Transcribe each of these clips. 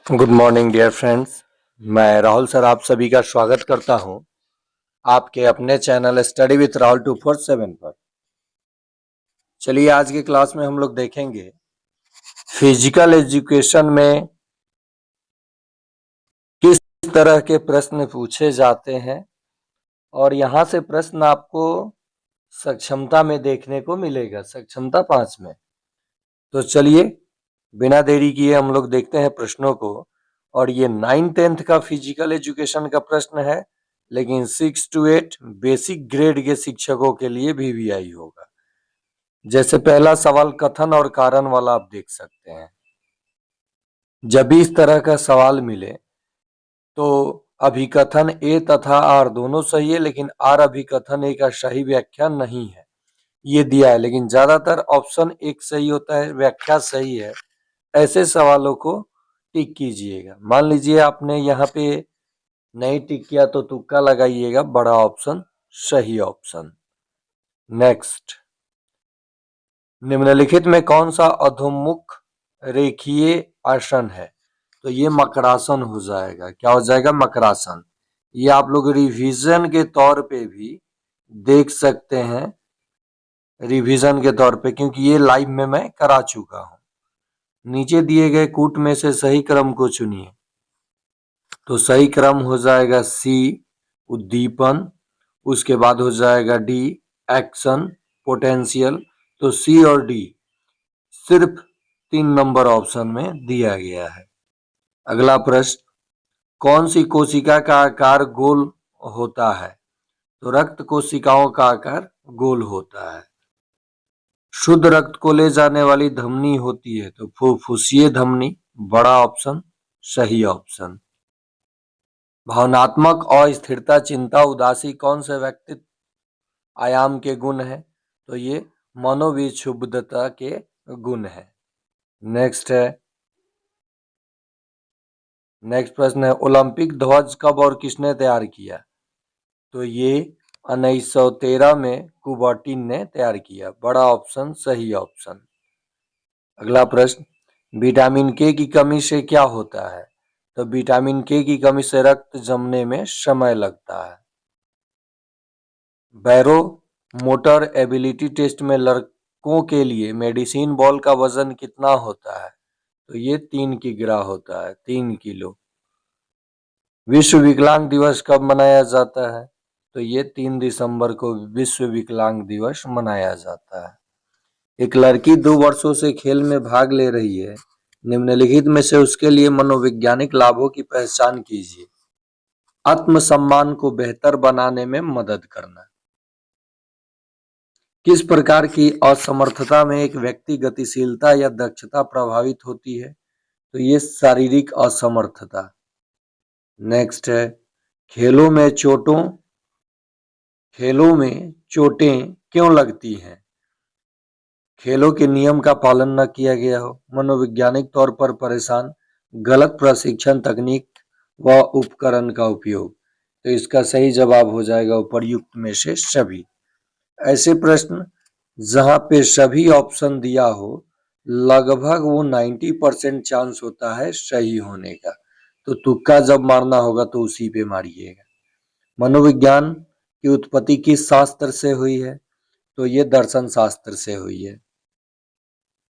Good morning dear friends. मैं Rahul sir आप सभी का स्वागत करता हूं आपके अपने चैनल स्टडी विथ राहुल 247 पर। चलिए आज की क्लास में हम लोग देखेंगे फिजिकल एजुकेशन में किस तरह के प्रश्न पूछे जाते हैं और यहाँ से प्रश्न आपको सक्षमता में देखने को मिलेगा, सक्षमता 5 में। तो चलिए बिना देरी किए हम लोग देखते हैं प्रश्नों को। और ये 9th-10th का फिजिकल एजुकेशन का प्रश्न है, लेकिन 6 to 8 बेसिक ग्रेड के शिक्षकों के लिए भी आई होगा। जैसे पहला सवाल कथन और कारण वाला आप देख सकते हैं। जब भी इस तरह का सवाल मिले तो अभिकथन ए तथा आर दोनों सही है, लेकिन आर अभिकथन ए का सही व्याख्या नहीं है, ये दिया है। लेकिन ज्यादातर ऑप्शन एक सही होता है, व्याख्या सही है। ऐसे सवालों को टिक कीजिएगा। मान लीजिए आपने यहाँ पे नहीं टिक किया तो तुक्का लगाइएगा, बड़ा ऑप्शन सही ऑप्शन। नेक्स्ट, निम्नलिखित में कौन सा अधोमुख रेखीय आसन है? तो ये मकरासन हो जाएगा। क्या हो जाएगा? मकरासन। ये आप लोग रिवीजन के तौर पे भी देख सकते हैं, रिवीजन के तौर पे, क्योंकि ये लाइव में मैं करा चुका हूं। नीचे दिए गए कूट में से सही क्रम को चुनिए। तो सही क्रम हो जाएगा सी उद्दीपन, उसके बाद हो जाएगा डी एक्शन पोटेंशियल। तो सी और डी सिर्फ 3 नंबर ऑप्शन में दिया गया है। अगला प्रश्न, कौन सी कोशिका का आकार गोल होता है? तो रक्त कोशिकाओं का आकार गोल होता है। शुद्ध रक्त को ले जाने वाली धमनी होती है, तो फुफ्फुसीय धमनी, बड़ा ऑप्शन सही ऑप्शन। भावनात्मक अस्थिरता, चिंता, उदासी कौन से व्यक्तित्व आयाम के गुण है? तो ये मनोविक्षुब्धता के गुण है। नेक्स्ट प्रश्न है, ओलंपिक ध्वज कब और किसने तैयार किया? तो ये 1913 में कुबर्टिन ने तैयार किया, बड़ा ऑप्शन सही ऑप्शन। अगला प्रश्न, विटामिन के की कमी से क्या होता है? तो विटामिन के की कमी से रक्त जमने में समय लगता है। बैरो मोटर एबिलिटी टेस्ट में लड़कों के लिए मेडिसिन बॉल का वजन कितना होता है? तो ये 3 किग्रा होता है, 3 किलो। विश्व विकलांग दिवस कब मनाया जाता है? तो ये 3 दिसंबर को विश्व विकलांग दिवस मनाया जाता है। एक लड़की 2 वर्षों से खेल में भाग ले रही है, निम्नलिखित में से उसके लिए मनोवैज्ञानिक लाभों की पहचान कीजिए। आत्मसम्मान को बेहतर बनाने में मदद करना। किस प्रकार की असमर्थता में एक व्यक्ति गतिशीलता या दक्षता प्रभावित होती है? तो ये शारीरिक असमर्थता। नेक्स्ट है, खेलों में चोटें क्यों लगती हैं? खेलों के नियम का पालन न किया गया हो, मनोवैज्ञानिक तौर पर परेशान, गलत प्रशिक्षण तकनीक व उपकरण का उपयोग। तो इसका सही जवाब हो जाएगा उपर्युक्त में से सभी। ऐसे प्रश्न जहां पे सभी ऑप्शन दिया हो, लगभग वो 90% चांस होता है सही होने का। तो तुक्का जब मारना होगा तो उसी पे मारिएगा। मनोविज्ञान की उत्पत्ति किस शास्त्र से हुई है? तो ये दर्शन शास्त्र से हुई है।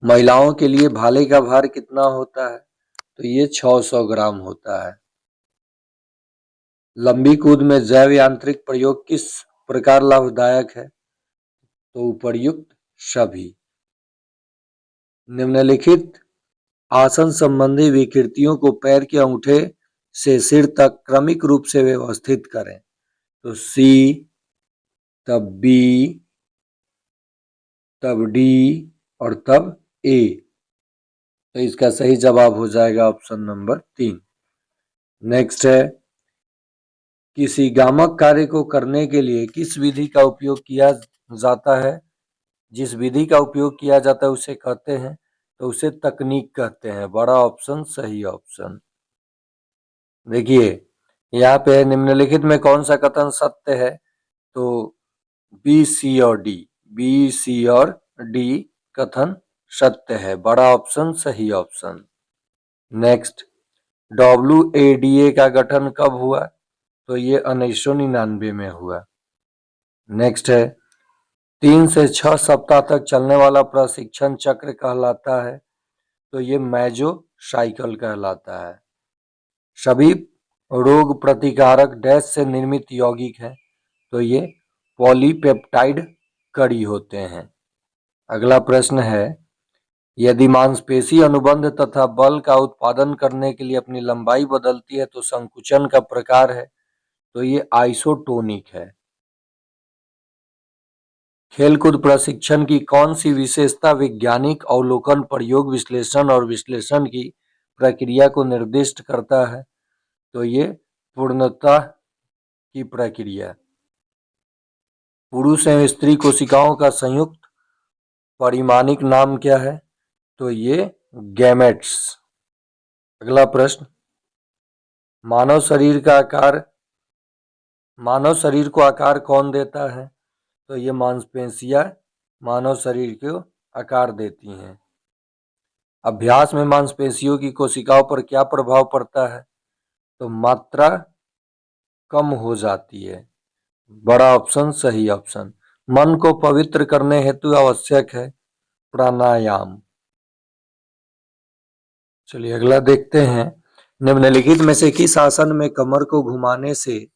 महिलाओं के लिए भाले का भार कितना होता है? तो ये 600 ग्राम होता है। लंबी कूद में जैव यांत्रिक प्रयोग किस प्रकार लाभदायक है? तो उपर्युक्त सभी। निम्नलिखित आसन संबंधी विकृतियों को पैर के अंगूठे से सिर तक क्रमिक रूप से व्यवस्थित करें। तो सी, तब बी, तब डी और तब ए। तो इसका सही जवाब हो जाएगा ऑप्शन नंबर 3। नेक्स्ट है, किसी गामक कार्य को करने के लिए किस विधि का उपयोग किया जाता है? जिस विधि का उपयोग किया जाता है उसे कहते हैं, तो उसे तकनीक कहते हैं, बड़ा ऑप्शन सही ऑप्शन। देखिए यहाँ पे निम्नलिखित में कौन सा कथन सत्य है? तो बी, सी और डी, बी, सी और डी कथन सत्य है, बड़ा ऑप्शन सही ऑप्शन। नेक्स्ट, WADA का गठन कब हुआ? तो ये 1999 में हुआ। नेक्स्ट है, 3 से 6 सप्ताह तक चलने वाला प्रशिक्षण चक्र कहलाता है? तो ये मेजो साइकिल कहलाता है। सभी रोग प्रतिकारक डैश से निर्मित यौगिक हैं? तो ये पॉलीपेप्टाइड कड़ी होते हैं। अगला प्रश्न है, यदि मांसपेशी अनुबंध तथा बल का उत्पादन करने के लिए अपनी लंबाई बदलती है तो संकुचन का प्रकार है? तो ये आइसोटोनिक है। खेलकूद प्रशिक्षण की कौन सी विशेषता वैज्ञानिक अवलोकन, प्रयोग, विश्लेषण और विश्लेषण की प्रक्रिया को निर्दिष्ट करता है? तो ये पूर्णता की प्रक्रिया। पुरुष एवं स्त्री कोशिकाओं का संयुक्त परिमाणिक नाम क्या है? तो ये गैमेट्स। अगला प्रश्न, मानव शरीर को आकार कौन देता है? तो ये मांसपेशियां मानव शरीर को आकार देती हैं। अभ्यास में मांसपेशियों की कोशिकाओं पर क्या प्रभाव पड़ता है? तो मात्रा कम हो जाती है। बड़ा ऑप्शन सही ऑप्शन। मन को पवित्र करने हेतु आवश्यक है प्राणायाम। चलिए अगला देखते हैं, निम्नलिखित में से किस आसन में कमर को घुमाने से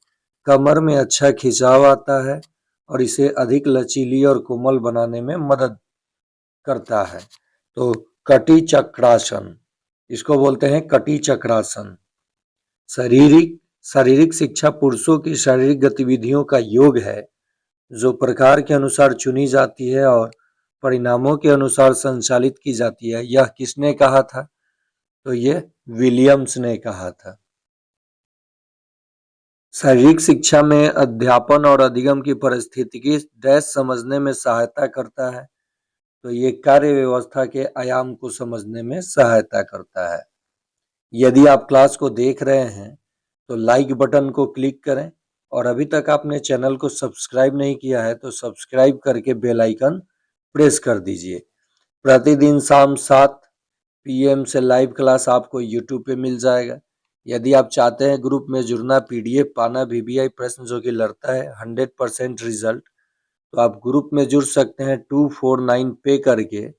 कमर में अच्छा खिंचाव आता है और इसे अधिक लचीली और कोमल बनाने में मदद करता है? तो कटी चक्रासन, इसको बोलते हैं कटी चक्रासन। शारीरिक शिक्षा पुरुषों की शारीरिक गतिविधियों का योग है जो प्रकार के अनुसार चुनी जाती है और परिणामों के अनुसार संचालित की जाती है। यह किसने कहा था? तो ये विलियम्स ने कहा था। शारीरिक शिक्षा में अध्यापन और अधिगम की पारिस्थितिकी डैश समझने में सहायता करता है? तो ये कार्य व्यवस्था के आयाम को समझने में सहायता करता है। यदि आप क्लास को देख रहे हैं तो लाइक बटन को क्लिक करें और अभी तक आपने चैनल को सब्सक्राइब नहीं किया है तो सब्सक्राइब करके बेल आइकन प्रेस कर दीजिए। प्रतिदिन शाम 7 PM से लाइव क्लास आपको यूट्यूब पे मिल जाएगा। यदि आप चाहते हैं ग्रुप में जुड़ना, PDF पाना, VBI प्रश्न जो कि लड़ता है 100% रिजल्ट, तो आप ग्रुप में जुड़ सकते हैं 249 पे करके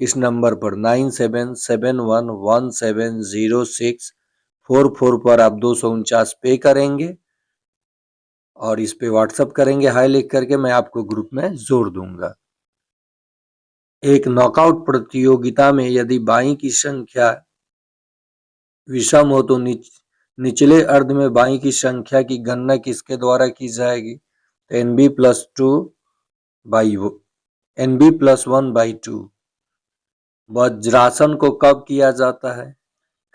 इस नंबर पर 97717064 पर आप 249 पे करेंगे और इस पे व्हाट्सएप करेंगे हाई लिख करके, मैं आपको ग्रुप में जोड़ दूंगा। एक नॉकआउट प्रतियोगिता में यदि बाई की संख्या विषम हो तो निचले अर्ध में बाई की संख्या की गणना किसके द्वारा की जाएगी? तो NB+1/2। वज्रासन को कब किया जाता है?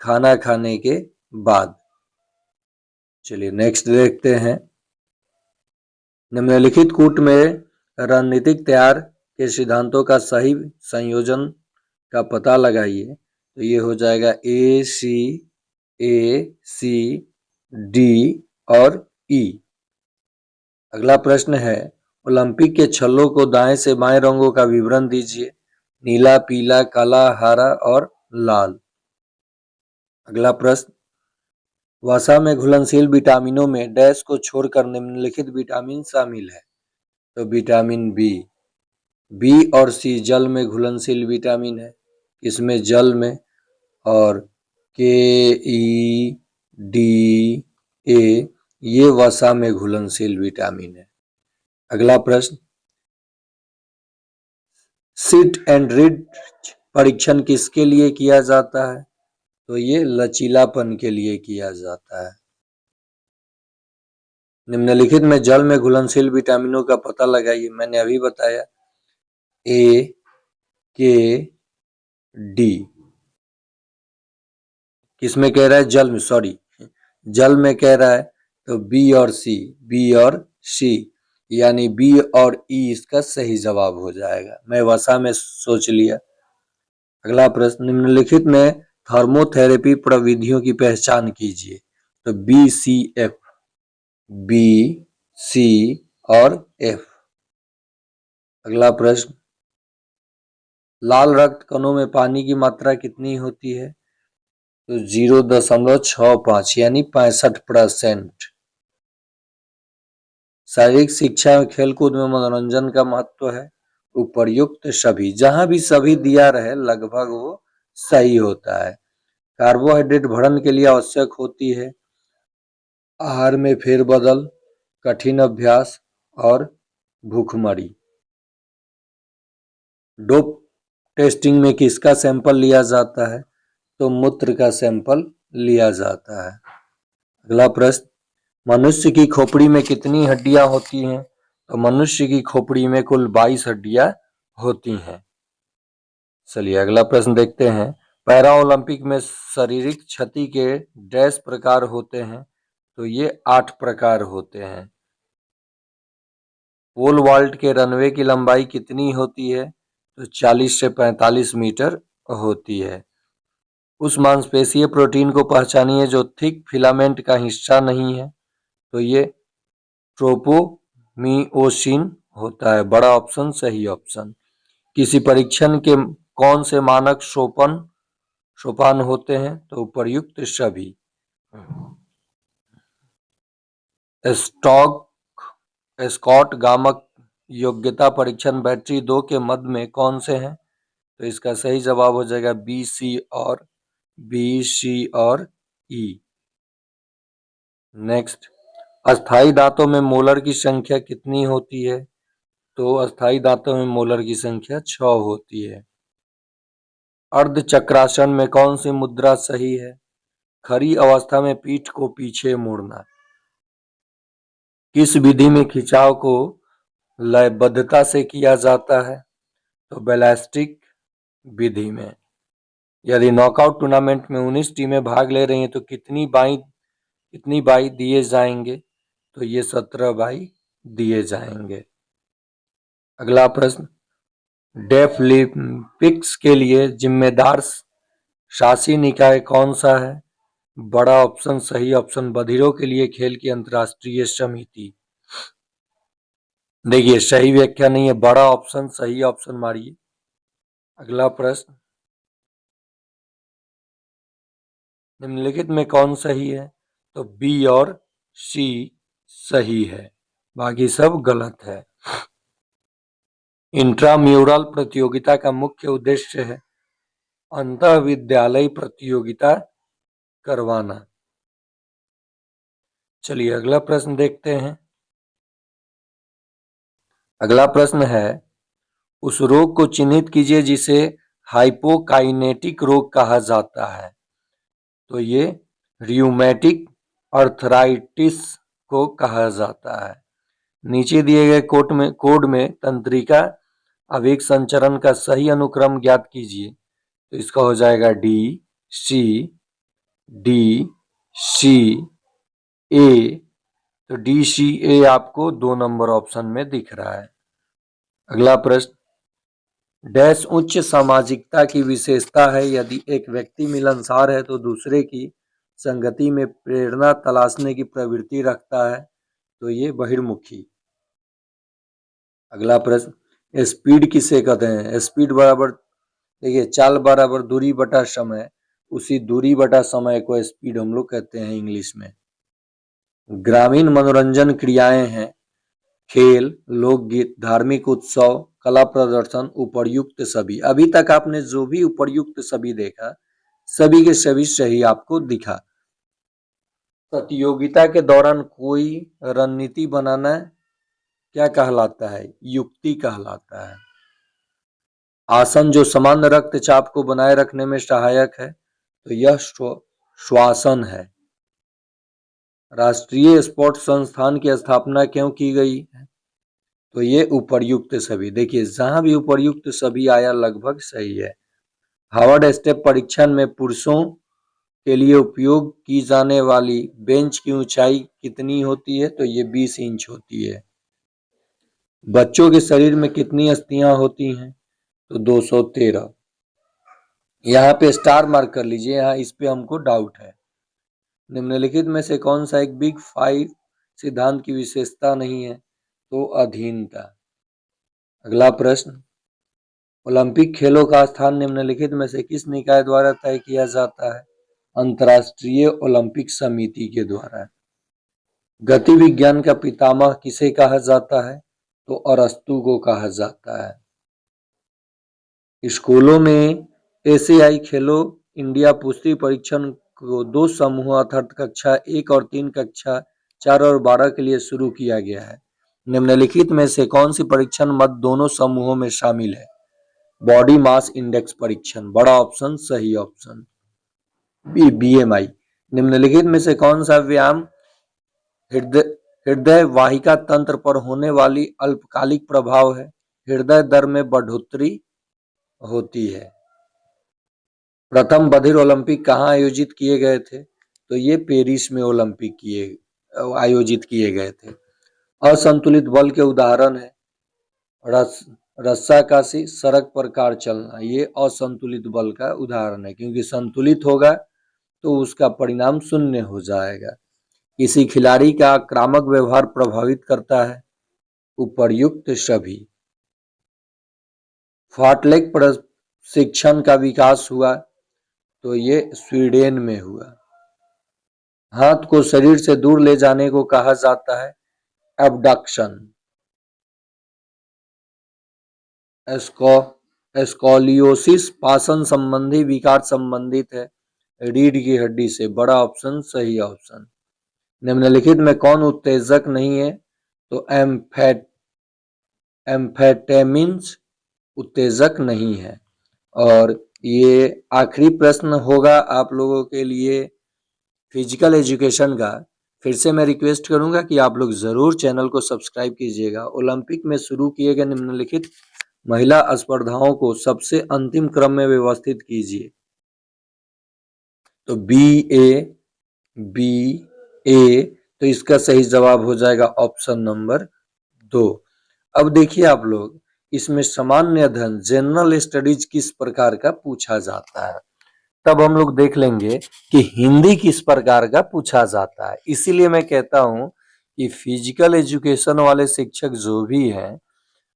खाना खाने के बाद। चलिए नेक्स्ट देखते हैं, निम्नलिखित कूट में रणनीतिक तैयार के सिद्धांतों का सही संयोजन का पता लगाइए। तो ये हो जाएगा ACD और E। अगला प्रश्न है, ओलंपिक के छल्लों को दाएं से बाएं रंगों का विवरण दीजिए। नीला, पीला, काला, हरा और लाल। अगला प्रश्न, वसा में घुलनशील विटामिनों में डैश को छोड़कर निम्नलिखित विटामिन शामिल है। तो विटामिन बी और सी जल में घुलनशील विटामिन है, इसमें जल में, और KE, D, A ये वसा में घुलनशील विटामिन है। अगला प्रश्न, सिट एंड रीड परीक्षण किसके लिए किया जाता है? तो ये लचीलापन के लिए किया जाता है। निम्नलिखित में जल में घुलनशील विटामिनों का पता लगाइए। मैंने अभी बताया A, K, D। किसमें कह रहा है? जल में, सॉरी जल में कह रहा है तो बी और सी, यानी बी और ई इसका सही जवाब हो जाएगा। मैं वसा में सोच लिया। अगला प्रश्न, निम्नलिखित में थर्मोथेरेपी प्रविधियों की पहचान कीजिए। तो BCF, B, C और F। अगला प्रश्न, लाल रक्त कणों में पानी की मात्रा कितनी होती है? तो 0.65 यानी 65%। शारीरिक शिक्षा में खेलकूद में मनोरंजन का महत्व है। उपर्युक्त सभी, जहां भी सभी दिया रहे लगभग वो सही होता है। कार्बोहाइड्रेट भरण के लिए आवश्यक होती है। आहार में फेरबदल, कठिन अभ्यास और भूखमरी। डोप टेस्टिंग में किसका सैंपल लिया जाता है? तो मूत्र का सैंपल लिया जाता है। अगला प्रश्न, मनुष्य की खोपड़ी में कितनी हड्डियां होती हैं? तो मनुष्य की खोपड़ी में कुल 22 हड्डियां होती हैं। चलिए अगला प्रश्न देखते हैं। पैरा ओलंपिक में शारीरिक क्षति के डैश प्रकार होते हैं? तो ये 8 प्रकार होते हैं। पोल वॉल्ट के रनवे की लंबाई कितनी होती है? तो 40 से 45 मीटर होती है। उस मांसपेशीय प्रोटीन को पहचानिए जो थिक फिलामेंट का हिस्सा नहीं है। तो ये ट्रोपोमियोसिन होता है। बड़ा ऑप्शन सही ऑप्शन। किसी परीक्षण के कौन से मानक सोपान होते हैं? तो उपर्युक्त सभी। स्कॉट गामक योग्यता परीक्षण बैटरी 2 के मध्य में कौन से हैं? तो इसका सही जवाब हो जाएगा बी, सी और ई। नेक्स्ट, अस्थाई दांतों में मोलर की संख्या कितनी होती है? तो अस्थाई दांतों में मोलर की संख्या 6 होती है। अर्ध चक्रासन में कौन सी मुद्रा सही है? खड़ी अवस्था में पीठ को पीछे मोड़ना। किस विधि में खिंचाव को लयबद्धता से किया जाता है? तो बैलिस्टिक विधि में। यदि नॉकआउट टूर्नामेंट में 19 टीमें भाग ले रही हैं तो कितनी बाई दिए जाएंगे? तो ये 17 बाई दिए जाएंगे। अगला प्रश्न, डेफलिम्पिक्स के लिए जिम्मेदार शासी निकाय कौन सा है? बड़ा ऑप्शन सही ऑप्शन। बधिरों के लिए खेल की अंतर्राष्ट्रीय समिति। देखिए सही व्याख्या नहीं है, बड़ा ऑप्शन सही ऑप्शन मारिए। अगला प्रश्न, निम्नलिखित में कौन सही है? तो बी और सी सही है, बाकी सब गलत है। इंट्राम्यूरल प्रतियोगिता का मुख्य उद्देश्य है अंतःविद्यालयी प्रतियोगिता करवाना। चलिए अगला प्रश्न देखते हैं। अगला प्रश्न है, उस रोग को चिन्हित कीजिए जिसे हाइपोकाइनेटिक रोग कहा जाता है। तो ये रियूमेटिक अर्थराइटिस को कहा जाता है। नीचे दिए गए कोड में तंत्रिका आवेग संचरण का सही अनुक्रम ज्ञात कीजिए। तो इसका हो जाएगा डी सी ए। तो डी सी ए आपको 2 नंबर ऑप्शन में दिख रहा है। अगला प्रश्न, डैश उच्च सामाजिकता की विशेषता है। यदि एक व्यक्ति मिलनसार है तो दूसरे की संगति में प्रेरणा तलाशने की प्रवृत्ति रखता है। तो ये बहिर्मुखी। अगला प्रश्न, स्पीड किसे कहते हैं? स्पीड बराबर, देखिए चाल बराबर दूरी बटा समय, उसी दूरी बटा समय को स्पीड हम लोग कहते हैं इंग्लिश में। ग्रामीण मनोरंजन क्रियाएं हैं खेल, लोकगीत, धार्मिक उत्सव, कला प्रदर्शन, उपर्युक्त सभी। अभी तक आपने जो भी उपर्युक्त सभी देखा, सभी के सभी सही आपको दिखा। प्रतियोगिता के दौरान कोई रणनीति बनाना क्या कहलाता है? युक्ति कहलाता है। आसन जो सामान्य रक्तचाप को बनाए रखने में सहायक है, तो यह श्वासन है। राष्ट्रीय स्पोर्ट्स संस्थान की स्थापना क्यों की गई है? तो ये उपर्युक्त सभी। देखिए जहां भी उपर्युक्त सभी आया लगभग सही है। हार्वर्ड स्टेप परीक्षण में पुरुषों के लिए उपयोग की जाने वाली बेंच की ऊंचाई कितनी होती है? तो ये 20 इंच होती है। बच्चों के शरीर में कितनी अस्थियां होती हैं? तो 213। यहाँ पे स्टार मार्क कर लीजिए, यहाँ इस पे हमको डाउट है। निम्नलिखित में से कौन सा एक बिग 5 सिद्धांत की विशेषता नहीं है? तो अधीनता। अगला प्रश्न, ओलंपिक खेलों का स्थान निम्नलिखित में से किस निकाय द्वारा तय किया जाता है? अंतर्राष्ट्रीय ओलंपिक समिति के द्वारा। गति विज्ञान का पितामह किसे कहा जाता है? तो अरस्तु को कहा जाता है। स्कूलों में एशियाई खेलो इंडिया पुष्टि परीक्षण को 2 समूह अर्थात कक्षा 1 और 3 कक्षा 4 और 12 के लिए शुरू किया गया है। निम्नलिखित में से कौन सी परीक्षण मत दोनों समूहों में शामिल है? बॉडी मास इंडेक्स परीक्षण, बड़ा ऑप्शन सही ऑप्शन। BMI। निम्नलिखित में से कौन सा व्यायाम हृदय वाहिका तंत्र पर होने वाली अल्पकालिक प्रभाव है? हृदय दर में बढ़ोतरी होती है। प्रथम बधिर ओलंपिक कहाँ आयोजित किए गए थे? तो ये पेरिस में ओलंपिक आयोजित किए गए थे। असंतुलित बल के उदाहरण है रस्साकशी, सड़क पर कार चलना, ये असंतुलित बल का उदाहरण है, क्योंकि संतुलित होगा तो उसका परिणाम शून्य हो जाएगा। किसी खिलाड़ी का आक्रामक व्यवहार प्रभावित करता है? उपर्युक्त सभी। फाटलेग प्रशिक्षण का विकास हुआ? तो ये स्वीडन में हुआ। हाथ को शरीर से दूर ले जाने को कहा जाता है एबडक्शन। स्कोलियोसिस पाचन संबंधी विकार संबंधित है रीढ़ की हड्डी से, बड़ा ऑप्शन सही ऑप्शन। निम्नलिखित में कौन उत्तेजक नहीं है? तो एम्फेटेमिन्स उत्तेजक नहीं है। और ये आखिरी प्रश्न होगा आप लोगों के लिए फिजिकल एजुकेशन का। फिर से मैं रिक्वेस्ट करूंगा कि आप लोग जरूर चैनल को सब्सक्राइब कीजिएगा। ओलंपिक में शुरू किए गए निम्नलिखित महिला स्पर्धाओं को सबसे अंतिम क्रम में व्यवस्थित कीजिए। तो बी ए तो इसका सही जवाब हो जाएगा ऑप्शन नंबर 2। अब देखिए आप लोग, इसमें सामान्य अध्ययन जनरल स्टडीज किस प्रकार का पूछा जाता है, तब हम लोग देख लेंगे कि हिंदी किस प्रकार का पूछा जाता है। इसीलिए मैं कहता हूं कि फिजिकल एजुकेशन वाले शिक्षक जो भी हैं,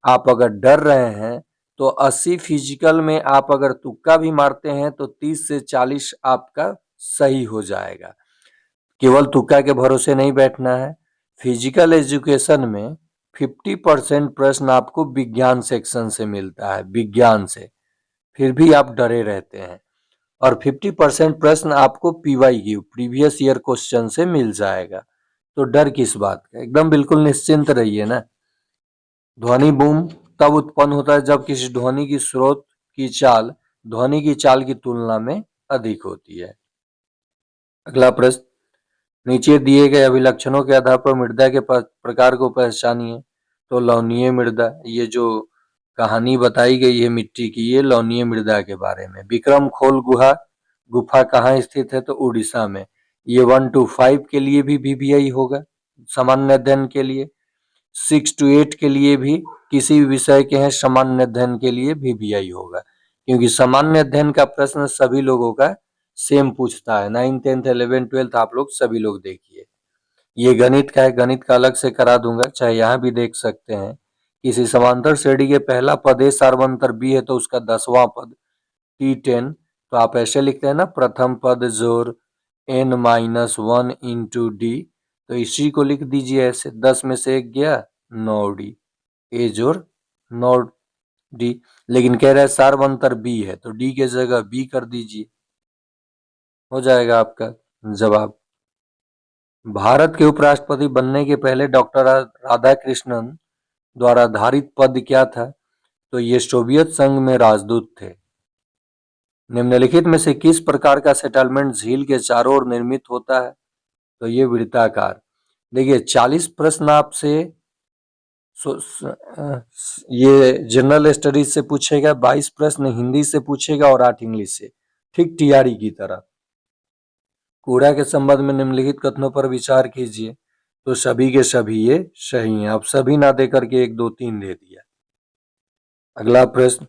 आप अगर डर रहे हैं तो 80 फिजिकल में आप अगर तुक्का भी मारते हैं तो 30 से 40 आपका सही हो जाएगा। केवल तुक्का के भरोसे नहीं बैठना है। फिजिकल एजुकेशन में 50% प्रश्न आपको विज्ञान सेक्शन से मिलता है, विज्ञान से, फिर भी आप डरे रहते हैं। और 50% प्रश्न आपको PYQ प्रीवियस ईयर क्वेश्चन से मिल जाएगा। तो डर किस बात का, एकदम बिल्कुल निश्चिंत रहिए ना। ध्वनि बूम तब उत्पन्न होता है जब किसी ध्वनि की स्रोत की चाल ध्वनि की चाल की तुलना में अधिक होती है। अगला प्रश्न, नीचे दिए गए अभिलक्षणों के आधार पर मृदा के प्रकार को पहचानिए। तो लवणीय मृदा, ये जो कहानी बताई गई है मिट्टी की, ये लवणीय मृदा के बारे में। विक्रम खोल गुफा कहाँ स्थित है? तो उड़ीसा में। ये 1 to 5 के लिए भी VBI होगा, सामान्य अध्ययन के लिए। 6 to 8 के लिए भी किसी भी विषय के हैं सामान्य अध्ययन के लिए VBI होगा, क्योंकि सामान्य अध्ययन का प्रश्न सभी लोगों का सेम पूछता है। 9, 10, 11, 12 आप लोग सभी लोग देखिए। ये गणित का है, गणित का अलग से करा दूंगा, चाहे यहाँ भी देख सकते हैं। किसी समांतर श्रेणी के पहला पद A सार्वंतर B है तो उसका 10वां पद T10, तो आप ऐसे लिखते हैं ना, प्रथम पद जोड़ n-1 इंटू D, तो इसी को लिख दीजिए ऐसे, 10 में से 1 गया 9D, A जोड़ 9D। लेकिन कह रहा है सार्वंतर B है तो D के जगह B कर दीजिए, हो जाएगा आपका जवाब। भारत के उपराष्ट्रपति बनने के पहले डॉक्टर राधाकृष्णन द्वारा धारित पद क्या था? तो ये सोवियत संघ में राजदूत थे। निम्नलिखित में से किस प्रकार का सेटलमेंट झील के चारों ओर निर्मित होता है? तो ये वृत्ताकार। देखिए 40 प्रश्न आपसे ये जनरल स्टडीज से पूछेगा, 22 प्रश्न हिंदी से पूछेगा और 8 इंग्लिश से, ठीक TRE की तरह। कूड़ा के संबंध में निम्नलिखित कथनों पर विचार कीजिए। तो सभी के सभी ये सही हैं, अब सभी ना दे करके 1, 2, 3 दे दिया। अगला प्रश्न,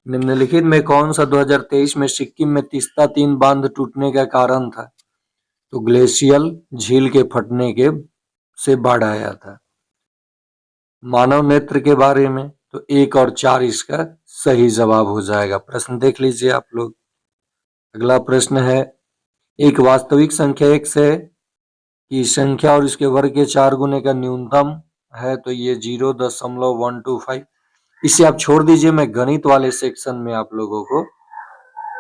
निम्नलिखित में कौन सा 2023 में सिक्किम में तीस्ता 3 बांध टूटने का कारण था? तो ग्लेशियल झील के फटने के से बाढ़ आया था। मानव नेत्र के बारे में, तो 1 और 4 इसका सही जवाब हो जाएगा। प्रश्न देख लीजिए आप लोग। अगला प्रश्न है, एक वास्तविक संख्या x है की संख्या और इसके वर्ग के 4 गुने का न्यूनतम है, तो ये 0.125। इसे आप छोड़ दीजिए, मैं गणित वाले सेक्शन में आप लोगों को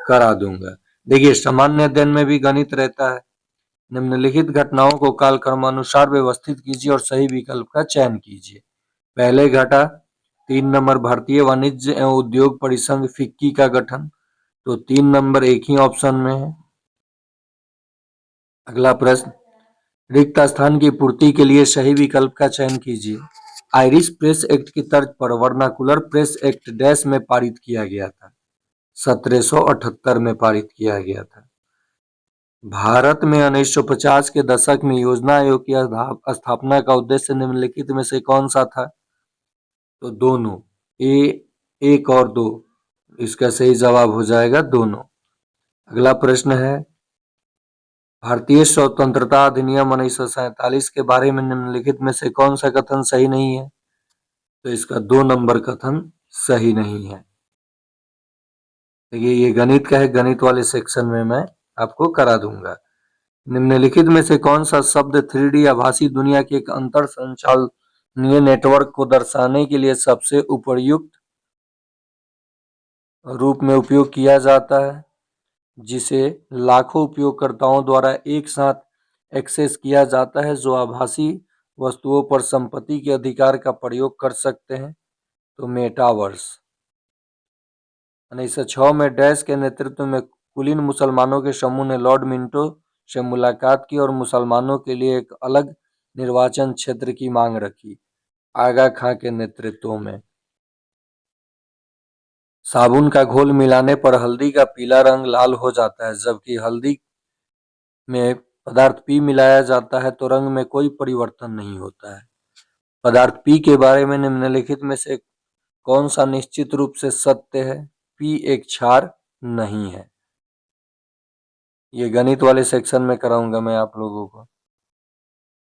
करा दूंगा। देखिए, सामान्य अध्ययन में भी गणित रहता है। निम्नलिखित घटनाओं को कालक्रमानुसार व्यवस्थित कीजिए और सही विकल्प का चयन कीजिए। पहले घटा 3 नंबर भारतीय वाणिज्य एवं उद्योग परिसंघ फिक्की का गठन, तो 3 नंबर एक ही ऑप्शन में है। अगला प्रश्न, रिक्त स्थान की पूर्ति के लिए सही विकल्प का चयन कीजिए। आयरिश प्रेस एक्ट की तर्ज पर वर्नाकुलर प्रेस एक्ट डैश में पारित किया गया था, 1778 में पारित किया गया था। भारत में 1950 के दशक में योजना आयोग की स्थापना का उद्देश्य निम्नलिखित में से कौन सा था? तो दोनों, एक और दो, इसका सही जवाब हो जाएगा दोनों। अगला प्रश्न है, भारतीय स्वतंत्रता अधिनियम 1947 के बारे में निम्नलिखित में से कौन सा कथन सही नहीं है? तो इसका 2 नंबर कथन सही नहीं है। देखिए, ये गणित का है, गणित वाले सेक्शन में मैं आपको करा दूंगा। निम्नलिखित में से कौन सा शब्द 3D आभासी दुनिया के एक अंतर संचालनीय नेटवर्क को दर्शाने के लिए सबसे उपयुक्त रूप में उपयोग किया जाता है, जिसे लाखों उपयोगकर्ताओं द्वारा एक साथ एक्सेस किया जाता है, जो आभासी वस्तुओं पर संपत्ति के अधिकार का प्रयोग कर सकते हैं? तो मेटावर्स। 1906 में डैश के नेतृत्व में कुलीन मुसलमानों के समूह ने लॉर्ड मिंटो से मुलाकात की और मुसलमानों के लिए एक अलग निर्वाचन क्षेत्र की मांग रखी, आगा खां के नेतृत्व में। साबुन का घोल मिलाने पर हल्दी का पीला रंग लाल हो जाता है, जबकि हल्दी में पदार्थ पी मिलाया जाता है तो रंग में कोई परिवर्तन नहीं होता है। पदार्थ पी के बारे में निम्नलिखित में से कौन सा निश्चित रूप से सत्य है? पी एक क्षार नहीं है। ये गणित वाले सेक्शन में कराऊंगा मैं आप लोगों को।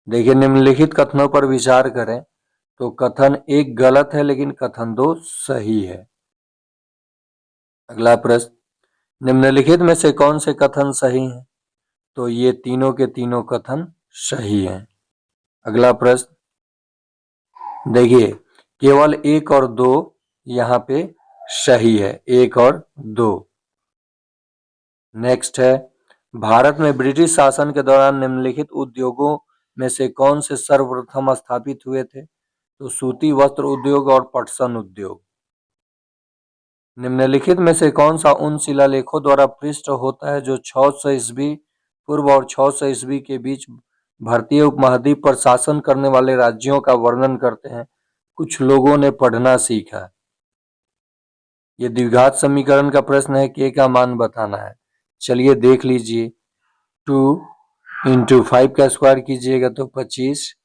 देखिए, निम्नलिखित कथनों पर विचार करें, तो कथन 1 गलत है लेकिन कथन 2 सही है। अगला प्रश्न, निम्नलिखित में से कौन से कथन सही हैं? तो ये तीनों के तीनों कथन सही हैं। अगला प्रश्न देखिए, केवल 1 और 2 यहाँ पे सही है, 1 और 2। नेक्स्ट है, भारत में ब्रिटिश शासन के दौरान निम्नलिखित उद्योगों में से कौन से सर्वप्रथम स्थापित हुए थे? तो सूती वस्त्र उद्योग और पटसन उद्योग। निम्नलिखित में से कौन सा उन शिलालेखों द्वारा पृष्ठ होता है जो 600 ईस्वी पूर्व और 600 ईस्वी के बीच भारतीय उपमहाद्वीप पर शासन करने वाले राज्यों का वर्णन करते हैं? कुछ लोगों ने पढ़ना सीखा। ये द्विघात समीकरण का प्रश्न है, के का मान बताना है। चलिए देख लीजिए, 2 × 5 का स्क्वायर कीजिएगा तो 25,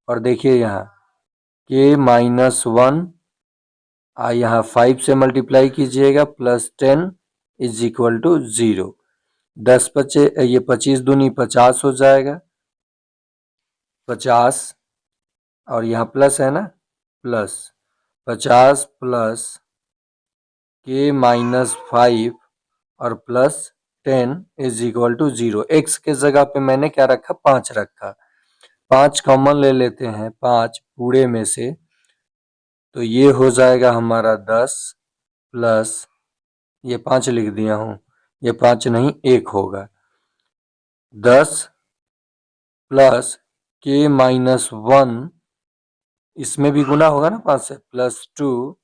और देखिए यहाँ k-1 यहाँ 5 से मल्टीप्लाई कीजिएगा प्लस 10 = 0। 10 बचे, ये 25 दूनी 50 हो जाएगा, 50, और यहाँ प्लस है ना, प्लस 50 प्लस k-5 और प्लस 10 = 0। x के जगह पे मैंने क्या रखा? 5 रखा। 5 कॉमन ले लेते हैं, 5 पूरे में से, तो ये हो जाएगा हमारा 10 प्लस, ये 5 लिख दिया हूँ, ये 5 नहीं 1 होगा, 10 प्लस k-1, इसमें भी गुना होगा ना 5 से, प्लस 2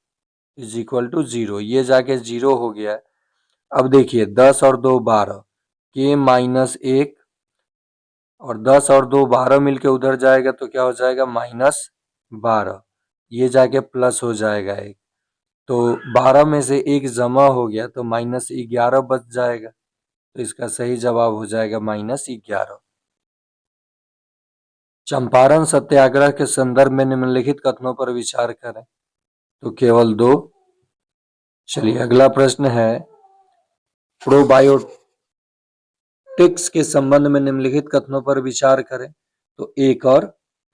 = 0। ये जाके 0 हो गया। अब देखिए, 10 और 2 12, k-1, और 10 और 2 12 मिलके उधर जाएगा तो क्या हो जाएगा? -12। ये जाके प्लस हो जाएगा 1, तो 12 में से 1 जमा हो गया तो -11 बच जाएगा, तो इसका सही जवाब हो जाएगा -11। चंपारण सत्याग्रह के संदर्भ में निम्नलिखित कथनों पर विचार करें, तो केवल 2। चलिए अगला प्रश्न है, प्रोबायोटिक्स के संबंध में निम्नलिखित कथनों पर विचार करें, तो 1 और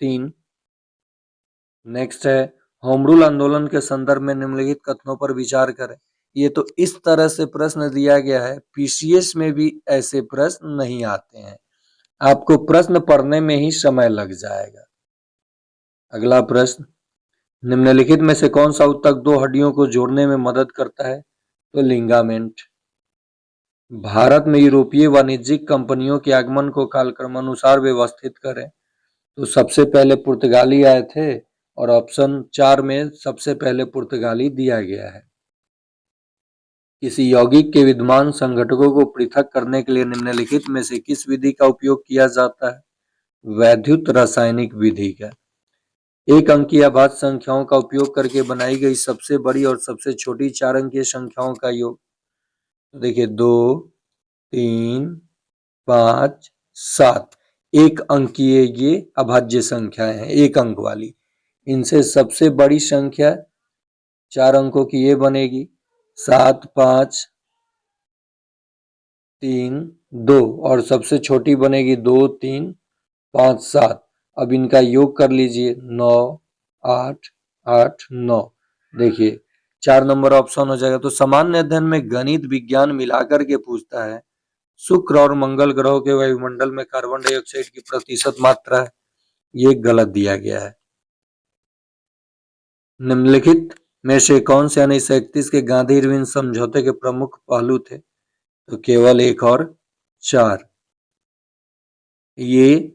3। नेक्स्ट है, होम रूल आंदोलन के संदर्भ में निम्नलिखित कथनों पर विचार करें। ये तो इस तरह से प्रश्न दिया गया है, पीसीएस में भी ऐसे प्रश्न नहीं आते हैं, आपको प्रश्न पढ़ने में ही समय लग जाएगा। अगला प्रश्न, निम्नलिखित में से कौन सा ऊतक दो हड्डियों को जोड़ने में मदद करता है? तो लिगामेंट। भारत में यूरोपीय वाणिज्यिक कंपनियों के आगमन को कालक्रमानुसार व्यवस्थित करें। तो सबसे पहले पुर्तगाली आए थे और ऑप्शन 4 में सबसे पहले पुर्तगाली दिया गया है। किसी यौगिक के विद्यमान संघटकों को पृथक करने के लिए निम्नलिखित में से किस विधि का उपयोग किया जाता है? वैद्युत रासायनिक विधि का। एक अंकीय अभाज्य संख्याओं का उपयोग करके बनाई गई सबसे बड़ी और सबसे छोटी 4 अंकीय संख्याओं का योग। तो देखिए 2, 3, 5, 7 एक अंकीय ये अभाज्य संख्याएं हैं, एक अंक वाली। इनसे सबसे बड़ी संख्या 4 अंकों की ये बनेगी 7, 5, 3, 2 और सबसे छोटी बनेगी 2, 3, 5, 7। अब इनका योग कर लीजिए 9, 8, 8, 9। देखिए 4 नंबर ऑप्शन हो जाएगा। तो सामान्य अध्ययन में गणित विज्ञान मिलाकर के पूछता है, शुक्र और मंगल ग्रहों के वायुमंडल में कार्बन डाइऑक्साइड की प्रतिशत मात्रा है, ये गलत दिया गया है। निम्नलिखित में से कौन से 1931 के गांधी इरविन समझौते के प्रमुख पहलू थे? तो केवल 1 और 4। ये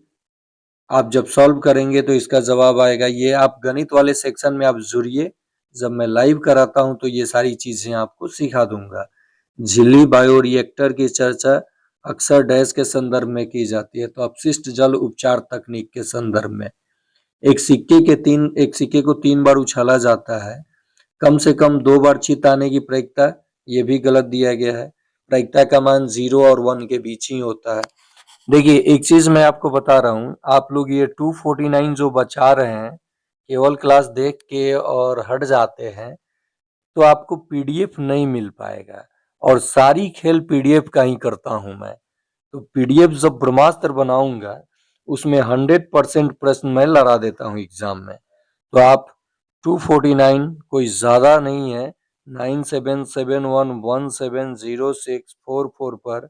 आप जब सॉल्व करेंगे तो इसका जवाब आएगा। ये आप गणित वाले सेक्शन में आप जुड़िए, जब मैं लाइव कराता हूं तो ये सारी चीजें आपको सिखा दूंगा। झिल्ली बायोरिएक्टर की चर्चा अक्सर डैश के संदर्भ में की जाती है? तो अपशिष्ट जल उपचार तकनीक के संदर्भ में। एक सिक्के को 3 बार उछाला जाता है, कम से कम 2 बार चिताने की प्रायिकता, ये भी गलत दिया गया है। प्रायिकता का मान 0 और 1 के बीच ही होता है। देखिए एक चीज मैं आपको बता रहा हूँ, आप लोग ये 249 जो बचा रहे हैं, केवल क्लास देख के और हट जाते हैं, तो आपको पीडीएफ नहीं मिल पाएगा। और सारी खेल पीडीएफ का ही करता हूं मैं। तो पीडीएफ जब ब्रह्मास्त्र बनाऊंगा, उसमें 100% प्रश्न मैं लड़ा देता हूं एग्जाम में। तो आप 249 कोई ज्यादा नहीं है, 9771170644 पर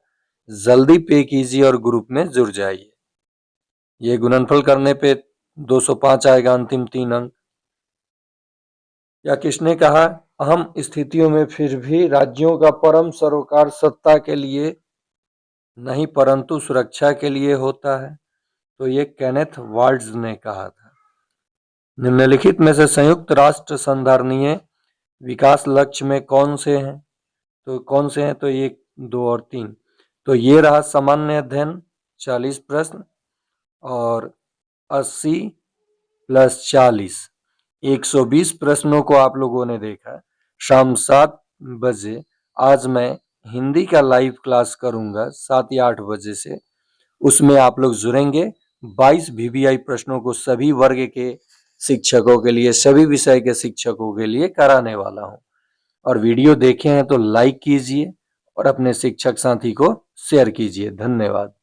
जल्दी पे कीजिए और ग्रुप में जुड़ जाइए। ये गुणनफल करने पे 205 आएगा, अंतिम 3 अंक। या किसने कहा, अहम स्थितियों में फिर भी राज्यों का परम सरोकार सत्ता के लिए नहीं परंतु सुरक्षा के लिए होता है? तो ये केनेथ वाल्ट्ज ने कहा था। निम्नलिखित में से संयुक्त राष्ट्र संधारणीय विकास लक्ष्य में कौन से हैं? तो ये 2 और 3। तो ये रहा सामान्य अध्ययन 40 प्रश्न और 80 + 40 120 प्रश्नों को आप लोगों ने देखा। शाम 7 बजे आज मैं हिंदी का लाइव क्लास करूंगा 7 या 8 बजे से, उसमें आप लोग जुड़ेंगे। 22 वीवीआई प्रश्नों को सभी वर्ग के शिक्षकों के लिए, सभी विषय के शिक्षकों के लिए कराने वाला हूं। और वीडियो देखे हैं तो लाइक कीजिए और अपने शिक्षक साथी को शेयर कीजिए। धन्यवाद।